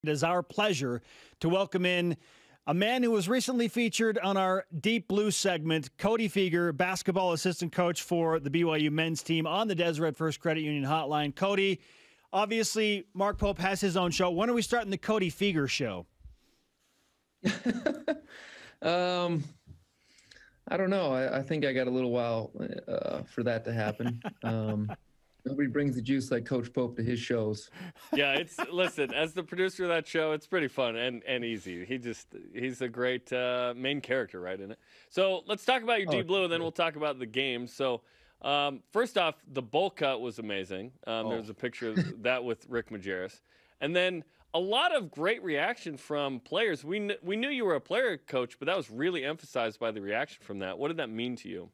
It is our pleasure to welcome in a man who was recently featured on our Deep Blue segment, Cody Fueger, basketball assistant coach for the BYU men's team on the Deseret First Credit Union hotline. Cody, obviously, Mark Pope has his own show. When are we starting the Cody Fueger show? I don't know. I think I got a little while for that to happen. Nobody brings the juice like Coach Pope to his shows. Yeah, listen, as the producer of that show, it's pretty fun and easy. He's a great main character, right, in it. So let's talk about your Deep Blue, and then we'll talk about the game. So first off, the bowl cut was amazing. There's a picture of that with Rick Majerus. And then a lot of great reaction from players. We knew you were a player coach, but that was really emphasized by the reaction from that. What did that mean to you?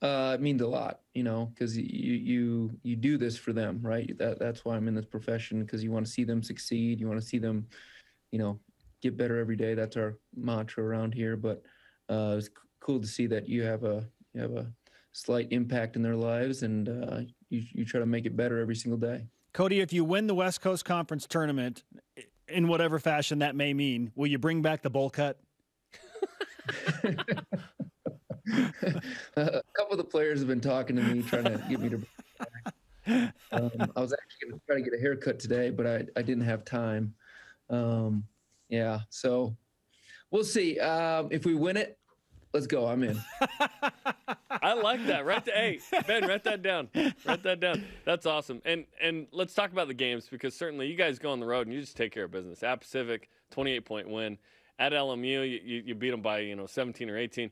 It means a lot, because you do this for them, right? That's why I'm in this profession, because you want to see them succeed. You want to see them, get better every day. That's our mantra around here. But it's cool to see that you have a slight impact in their lives, and you try to make it better every single day. Cody, if you win the West Coast Conference tournament, in whatever fashion that may mean, will you bring back the bowl cut? A couple of the players have been talking to me, trying to get me to. I was actually going to try to get a haircut today, but I didn't have time. So we'll see. If we win it, let's go. I'm in. I like that. Hey, Ben, write that down. Write that down. That's awesome. And let's talk about the games, because certainly you guys go on the road and you just take care of business. At Pacific, 28-point win. At LMU, you beat them by 17 or 18.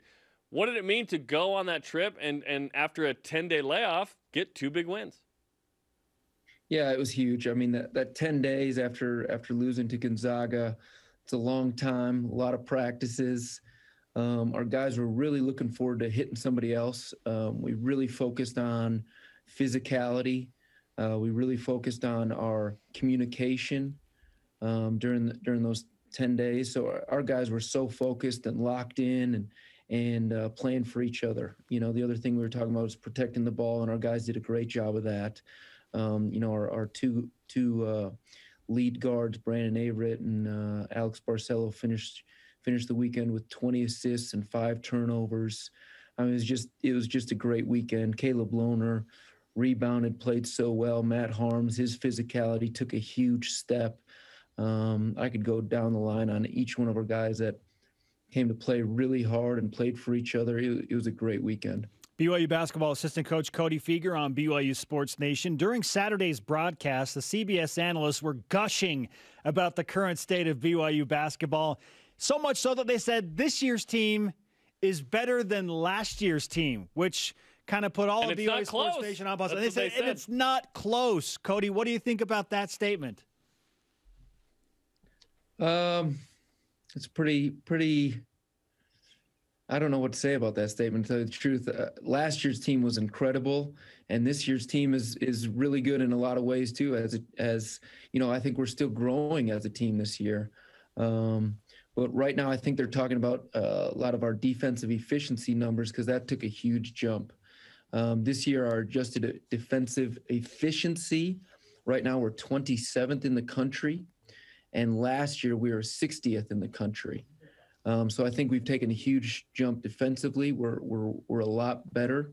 What did it mean to go on that trip and after a 10-day layoff, get two big wins? Yeah, it was huge. I mean, that 10 days after losing to Gonzaga, it's a long time, a lot of practices. Our guys were really looking forward to hitting somebody else. We really focused on physicality. We really focused on our communication during those 10 days. So our guys were so focused and locked in and playing for each other. The other thing we were talking about was protecting the ball, and our guys did a great job of that. Our two lead guards, Brandon Averett and Alex Barcelo, finished the weekend with 20 assists and 5 turnovers. I mean, it was just a great weekend. Caleb Lohner rebounded, played so well. Matt Harms, his physicality took a huge step. I could go down the line on each one of our guys that came to play really hard and played for each other. It was a great weekend. BYU basketball assistant coach Cody Fueger on BYU Sports Nation. During Saturday's broadcast, the CBS analysts were gushing about the current state of BYU basketball, so much so that they said this year's team is better than last year's team, which kind of put all of BYU Sports Nation on pause. And they said it's not close. Cody, what do you think about that statement? It's pretty. I don't know what to say about that statement, to tell you the truth. Last year's team was incredible, and this year's team is really good in a lot of ways too. As I think we're still growing as a team this year. But right now, I think they're talking about a lot of our defensive efficiency numbers, because that took a huge jump. This year, our adjusted defensive efficiency, right now we're 27th in the country. And last year, we were 60th in the country. So I think we've taken a huge jump defensively. We're a lot better.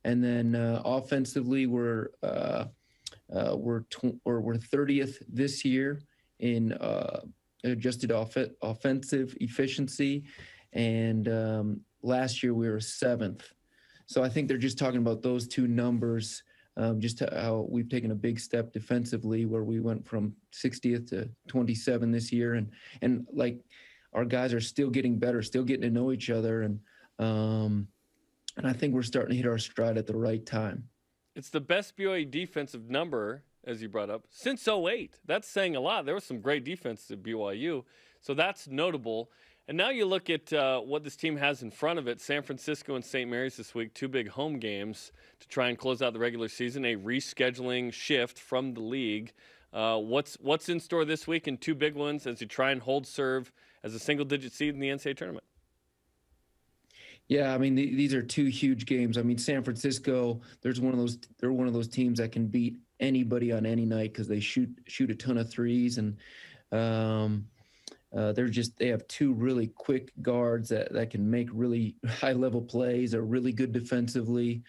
And then offensively, we're 30th this year in adjusted offensive efficiency. And last year, we were 7th. So I think they're just talking about those two numbers. Just how we've taken a big step defensively, where we went from 60th to 27 this year, and like our guys are still getting better, still getting to know each other, and I think we're starting to hit our stride at the right time. It's the best BYU defensive number, as you brought up, since 2008. That's saying a lot. There was some great defense at BYU, so that's notable. And now you look at what this team has in front of it. San Francisco and St. Mary's this week, 2 big home games to try and close out the regular season, a rescheduling shift from the league. What's in store this week, and 2 big ones as you try and hold serve as a single-digit seed in the NCAA tournament? Yeah, I mean, these are 2 huge games. I mean, San Francisco, they're one of those teams that can beat anybody on any night because they shoot a ton of threes, and they have two really quick guards that can make really high level plays, are really good defensively.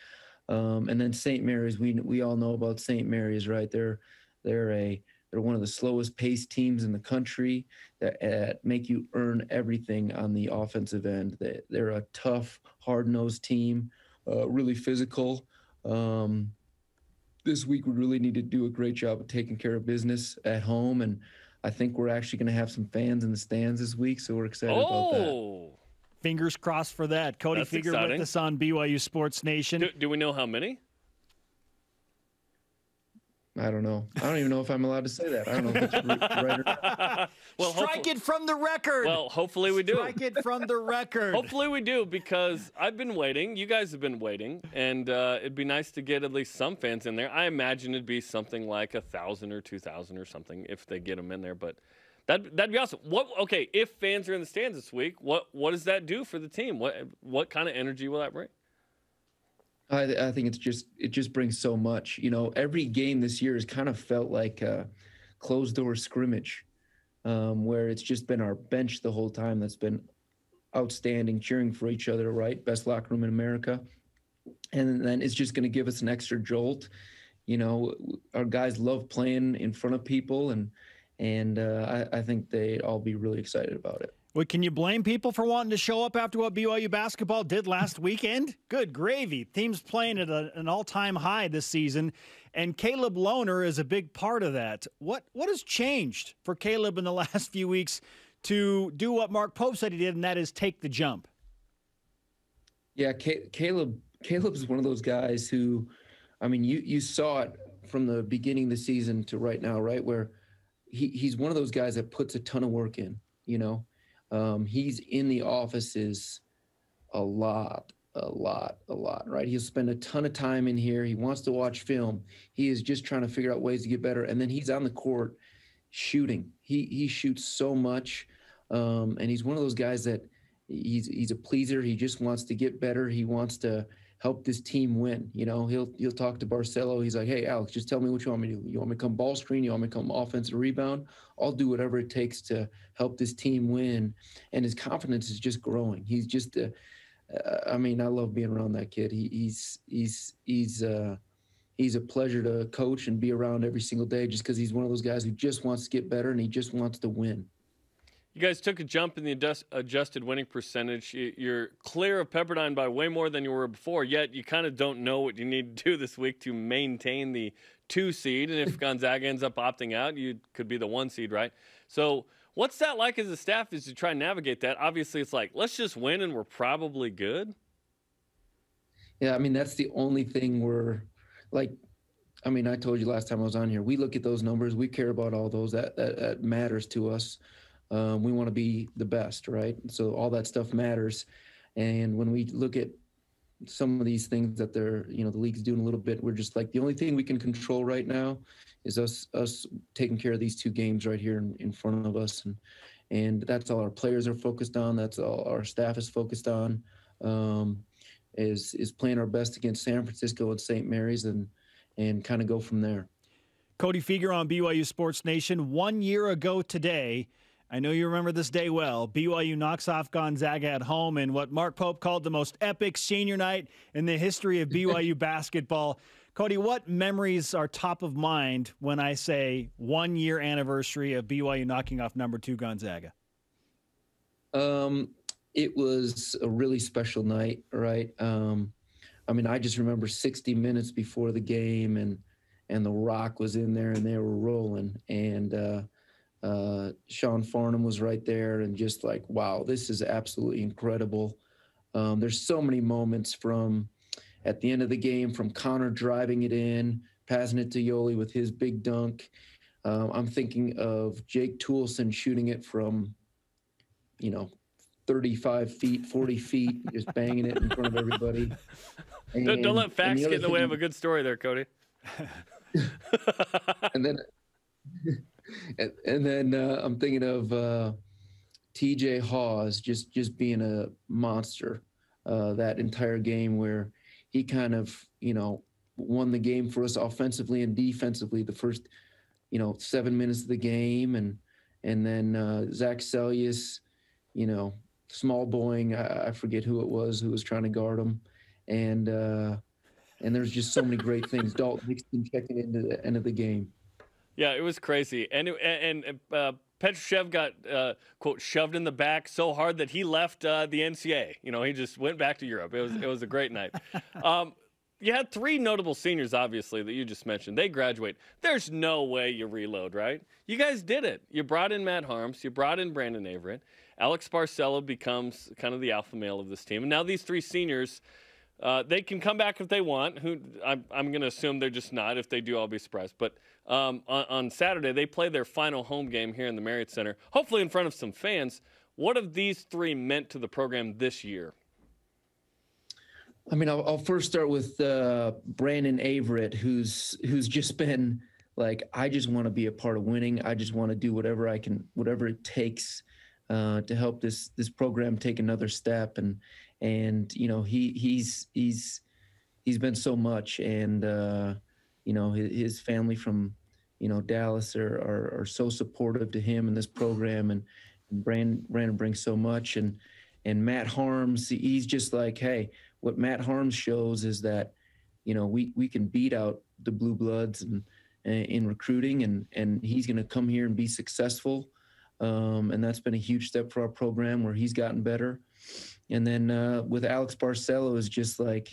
And then St. Mary's, we all know about St. Mary's, right? They're one of the slowest paced teams in the country that make you earn everything on the offensive end. They're a tough, hard-nosed team, really physical. This week we really need to do a great job of taking care of business at home, and I think we're actually going to have some fans in the stands this week, so we're excited about that. Fingers crossed for that. Cody Fueger with us on BYU Sports Nation. Do we know how many? I don't know. I don't even know if I'm allowed to say that. I don't know if it's right or not. Well, strike it from the record. Well, hopefully we do. Strike it from the record. Hopefully we do, because I've been waiting. You guys have been waiting, and it'd be nice to get at least some fans in there. I imagine it'd be something like 1,000 or 2,000 or something if they get them in there, but that'd be awesome. Okay, if fans are in the stands this week, what does that do for the team? What kind of energy will that bring? I think it just brings so much. You know, every game this year has kind of felt like a closed door scrimmage, where it's just been our bench the whole time that's been outstanding, cheering for each other, right? Best locker room in America. And then it's just going to give us an extra jolt. You know, our guys love playing in front of people, and I think they'd all be really excited about it. Well, can you blame people for wanting to show up after what BYU basketball did last weekend? Good gravy. Team's playing at an all-time high this season, and Caleb Lohner is a big part of that. What has changed for Caleb in the last few weeks to do what Mark Pope said he did, and that is take the jump? Yeah, Caleb's one of those guys who, I mean, you saw it from the beginning of the season to right now, right, where he's one of those guys that puts a ton of work in, you know. He's in the offices a lot, right? He'll spend a ton of time in here. He wants to watch film. He is just trying to figure out ways to get better. And then he's on the court shooting. He shoots so much. And he's one of those guys that he's a pleaser. He just wants to get better. He wants to help this team win. You know, he'll talk to Barcelo. He's like, hey, Alex, just tell me what you want me to do. You want me to come ball screen? You want me to come offensive rebound? I'll do whatever it takes to help this team win. And his confidence is just growing. He's just, I mean, I love being around that kid. He's a pleasure to coach and be around every single day, just because he's one of those guys who just wants to get better and he just wants to win. You guys took a jump in the adjusted winning percentage. You're clear of Pepperdine by way more than you were before, yet you kind of don't know what you need to do this week to maintain the 2 seed. And if Gonzaga ends up opting out, you could be the 1 seed, right? So what's that like as a staff as you try and navigate that? Obviously, it's like, let's just win and we're probably good. Yeah, I mean, that's the only thing we're like, I mean, I told you last time I was on here, we look at those numbers. We care about all those. That matters to us. We want to be the best, right? So all that stuff matters. And when we look at some of these things that the league's doing a little bit, we're just like, the only thing we can control right now is us taking care of these 2 games right here in front of us. And that's all our players are focused on. That's all our staff is focused on, is playing our best against San Francisco and St. Mary's and kind of go from there. Cody Fueger on BYU Sports Nation. 1 year ago today, I know you remember this day well, BYU knocks off Gonzaga at home in what Mark Pope called the most epic senior night in the history of BYU basketball. Cody, what memories are top of mind when I say 1 year anniversary of BYU knocking off number 2 Gonzaga? It was a really special night, right? I mean, I just remember 60 minutes before the game and the Rock was in there and they were rolling, and Sean Farnham was right there, and just like, wow, this is absolutely incredible. There's so many moments from at the end of the game, from Connor driving it in, passing it to Yoli with his big dunk. I'm thinking of Jake Toolson shooting it from, 35 feet, 40 feet, just banging it in front of everybody. Don't let facts get in the way of a good story there, Cody. And then I'm thinking of TJ Hawes just being a monster that entire game, where he kind of, won the game for us offensively and defensively the first, 7 minutes of the game. And then Zach Sellius, small boying, I forget who it was who was trying to guard him. And there's just so many great things. Dalton Hickson checking into the end of the game. Yeah, it was crazy. And Petrushev got, quote, shoved in the back so hard that he left the NCAA. He just went back to Europe. It was a great night. You had 3 notable seniors, obviously, that you just mentioned. They graduate. There's no way you reload, right? You guys did it. You brought in Matt Harms. You brought in Brandon Averett. Alex Barcelo becomes kind of the alpha male of this team. And now these 3 seniors, they can come back if they want. I'm going to assume they're just not. If they do, I'll be surprised. But on Saturday, they play their final home game here in the Marriott Center, hopefully in front of some fans. What have these 3 meant to the program this year? I mean, I'll first start with Brandon Averett, who's just been like, I just want to be a part of winning. I just want to do whatever I can, whatever it takes to help this program take another step. And he's been so much, and his family from Dallas are so supportive to him and this program, and Brandon brings so much, and Matt Harms, he's just like, hey, what Matt Harms shows is that we can beat out the Blue Bloods and in recruiting, and he's going to come here and be successful, and that's been a huge step for our program where he's gotten better. And then with Alex Barcelo is just like,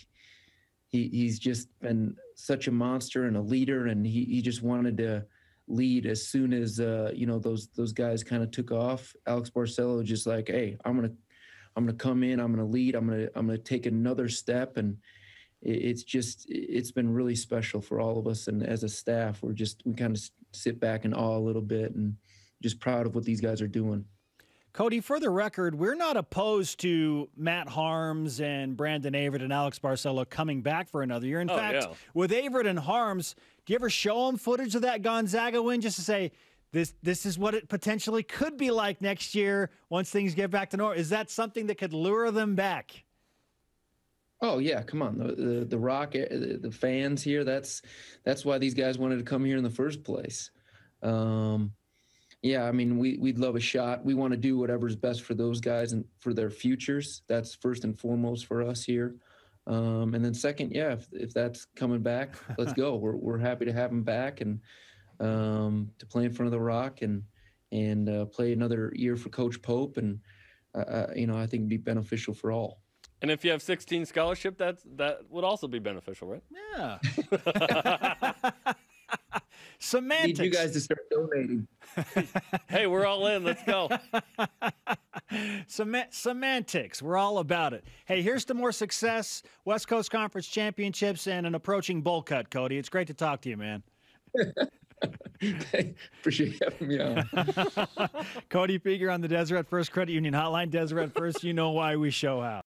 he's just been such a monster and a leader, and he just wanted to lead as soon as those guys kind of took off. Alex Barcelo just like, hey, I'm gonna come in, I'm gonna lead, I'm gonna take another step, and it's been really special for all of us. And as a staff, we kind of sit back in awe a little bit and just proud of what these guys are doing. Cody, for the record, we're not opposed to Matt Harms and Brandon Averett and Alex Barcelo coming back for another year. In fact, with Averett and Harms, do you ever show them footage of that Gonzaga win just to say, this is what it potentially could be like next year once things get back to normal? Is that something that could lure them back? Oh yeah, come on, the Rock, the fans here. That's why these guys wanted to come here in the first place. Yeah, I mean, we'd love a shot. We want to do whatever's best for those guys and for their futures. That's first and foremost for us here. And then second, yeah, if that's coming back, let's go. We're happy to have them back and to play in front of the Rock and play another year for Coach Pope. And I think it'd be beneficial for all. And if you have 16 scholarship, that would also be beneficial, right? Yeah. Semantics. Need you guys to start donating. Hey, we're all in. Let's go. Semantics. We're all about it. Hey, here's to more success, West Coast Conference championships, and an approaching bowl cut, Cody. It's great to talk to you, man. Appreciate you having me on. Cody Fueger on the Deseret First Credit Union Hotline. Deseret First, you know why we show how.